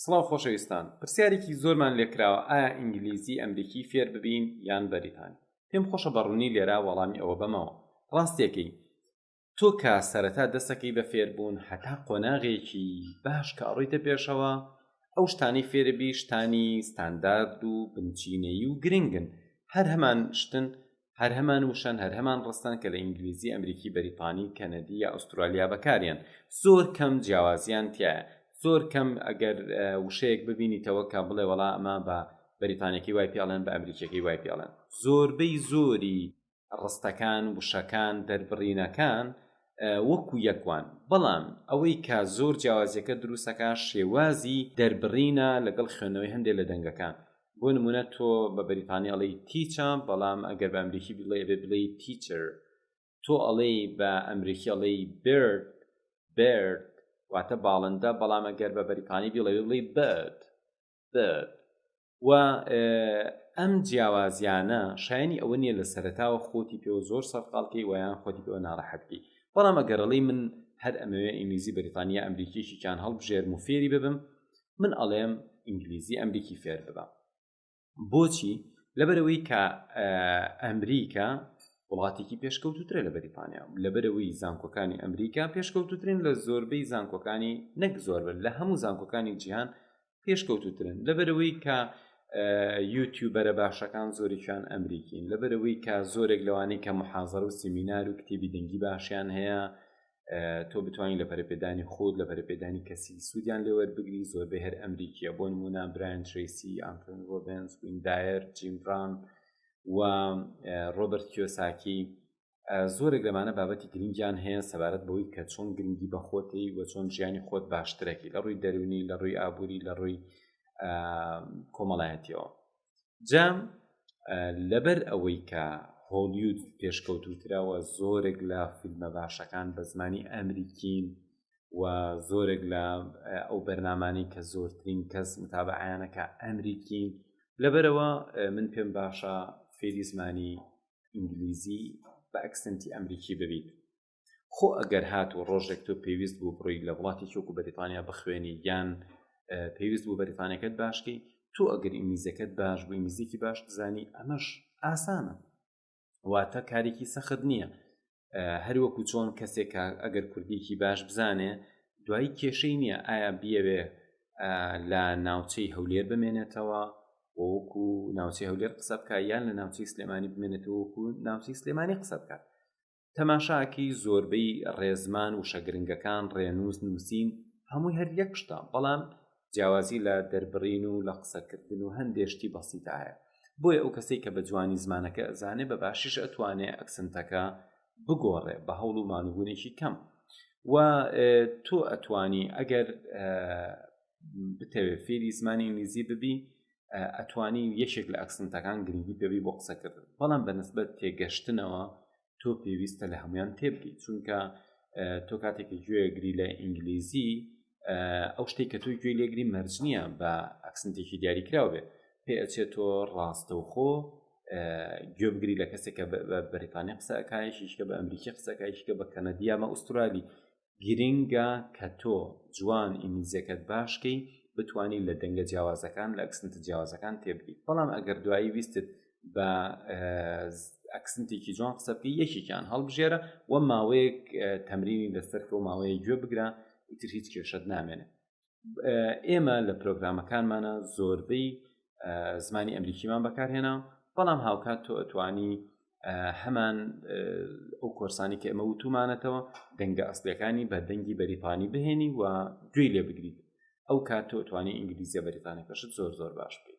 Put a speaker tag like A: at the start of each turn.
A: سڵاو خۆشەویستان، پرسیارێکی زۆرمان لێکراوە ئایا ئینگلیزی ئەمریکی فێر ببین یان بەریتانی. پێم خۆشە بەڕوونی لێرە وەڵامی ئەوە بەمەوە. ڕاستیەکەی تۆ کە سەرەتا دەستەکەی بە فێربوون هەتا قۆناغێکی باش کە ئەڕۆیتە پێشەوە ئەو شتانی فێربی شتانی ستاندارد و بنچینەیی و گرنگن، هەر هەمان شتن، هەر هەمان وشەن، هەر هەمان ڕستان کە لە ئینگلیزی ئەمریکی بەریتانی کەنەدی یا ئوسترالیا بەکاریان. زۆر کەم جیاوازیان تایە، زۆر کەم ئەگەر وشەیەک ببینیتەوە کە بڵێ وەڵا ئەمە بە بەریتانێکی وای پێڵێن بە ئەمریکیەکەی وای پێڵێن. زۆربەی زۆری ڕستەکان وشەکان دەربڕینەکان وەکو یەکوان، بەڵام ئەوەی کە زۆر جیاوازیەکە دروستەکە شێوازی دەربڕینە لەگەڵ خوێندنەوەی هەندێک لە دەنگەکان. بۆ نمونە تۆ بە بەریتانی ئەڵێی تیچە، بەڵام ئەگەر بە ئەمریکی بڵێ تیچر، تۆ ئەڵێی بە ئەمریکی ئەڵێی برد واتە باڵندە، بەڵام ئەگەر بە بەریتانی بڵێ bird. و ئەم جیاوازیانە شایانی ئەوە نییە لە سەرەتاوە خۆتی پێوە زۆر سەرقاڵکەی ویان خۆتی پێوە ناڕەحەتبی، بەڵام ئەگەرەڵی من هەر ئەمەوێ ئینگلیزی بەریتانیا ئەمریکیشیان هەڵبژێرم و فێری ببم، من ئەڵێم ئینگلیزی ئەمریکی فێر ببم. بۆچی؟ لەبەرەوەی کە ئەمریکا وڵاتێکی پێشکەوتوترە لە بەریتانیا، لەبەرەوەی زانکۆکانی ئەمریکا پێشکەوتوترن لە زۆربەی زانکۆکانی، نەک زۆربن، لە هەموو زانکۆکانی جیهان پێشکەوتوترن، لەبەرەوەی کە یوتیوبەرە باشەکان زۆریشان ئەمریکین، لەبەرەوەی کە زۆرێک لەوانەی کە محازەرە و سیمینار و کتێبی دەنگی باشیان هەیە، تۆ بتوانین لە پەرەپێدانی خۆت لە پەرەپێدانی کەسی سوودیان لێوەربگری، زۆربەی هەر ئەمریکیە. بۆ نمونە برایان تریسی، ئانتۆنی ڕۆبینز، وین دایر، جیم ران و ڕۆبرت کیۆساکی، زۆرێک لەمانە بابەتی گرنگیان هەیە سەبارەت بەوەی کە چۆن گرنگی بە خۆتی و چۆن ژیانی خۆت باشترەکی لە ڕووی دەرونی، لە ڕووی ئابووری، لە ڕووی کۆمەڵایەتیەوە. جام لەبەر ئەوەی کە هۆلیوود پێشکەوتوترەوە، زۆرێک لە فیلمە باشەکان بە زمانی ئەمریکین و زۆرێک لە ئەو بەرنامانەی کە زۆرترین کەس متابعیانەکە ئەمریکین، لەبەرەوە من پێم باشە فێری زمانی ئینگلیزی بە ئەکسنتی ئەمریکی ببیت. خۆ ئەگەر هات و ڕۆژێک تۆ پێویست بوو بڕۆی لە وڵاتی وەکو بەریتانیا بخوێنی یان پێویست بوو بەریتانیەکەت باشکەی، تۆ ئەگەر ئینگلیزیەکەت باش بوو، ئینگلیزیکی باش دزانی، ئەمەش ئاسانە، واتە کارێکی سەخت نییە. هەروەکو چۆن کەسێک ئەگەر کوردیکی باش بزانێ، دوایی کێشەی نییە ئایا بیەوێ لە ناوچەی هەولێر بمێنێتەوە وەکو ناوچەی هەولێر قسە بکە، یان لە ناوچەی سلێمانی بمێنێتەوە وەکو ناوچەی سلێمانی قسە بکات. تەماشاکی زۆربەی ڕێزمان و شەگرنگەکان، ڕێنووس، نووسین، هەمووی هەر یەک شتە، بەڵام جیاوازی لە دەربڕین و لە قسەکردن و هەندێشتی بەسیتە هەیە. بۆیە ئەو کەسێک کە بە جوانی زمانەکە ئەزانێ بە باشیش ئەتوانێ ئەکسنتەکە بگۆڕێ بە هەوڵ و مانوبوونێکی کەم. و تۆ ئەتوانی ئەگەر بتەوێت فێری زمانی ئینگلیزی ببی، ئەتوانی یەکێک لە ئەکسنتەکان گرنگی پێوی بۆ قسەکردن، بەڵام بەنسبەت تێگەشتنەوە تۆ پێویستە لە هەمویان تێبگەیت، چونکە تۆ کاتێکی گوێگری لە ئینگلیزی، ئەو شتێک کە تۆی گوێ لێگری مەرج نییە بە ئەکسنتێکی دیاریکراو بێ، پێ ئەچێتۆ ڕاستەوخۆ گوێ بگری لە کەسێکە بە بەریتانی قسەکایشیش کە بە ئەمریکی قسەکایش کە بە کەنەدی یامە ئوسترالی. گرنگە کە تۆ جوان ئینگلیزیەکەت باشکەی بتوانین لە دەنگە جیاوازەکان لە ئەکسنتە جیاوازەکان تێبگەیت. بەڵام ئەگەر دوایی ویستت بە ئەکسنتێکی جوان قسە بکەی، یەکێکیان هەڵبژێرە و ماوەیەک تەمرینی لەسەر و ماوەیە گوێ بگرە، ئیتر هیچ کێشەت نامێنێ. ئێمە لە پرۆگرامەکانمانە زۆربەی زمانی ئەمریکیمان بەکارهێنا، بەڵام هاوکات تۆ ئەتوانی هەمان ئەو کۆرسانی کە ئێمە وتومانەتەوە دەنگە ئەسڵیەکانی بە دەنگی بەریتانی بهێنی و گوێی لێ بگریت. ئەو کات تۆ ئەتوانی ئینگلیزیە بەریتانیەکەشت زۆر باش بێت.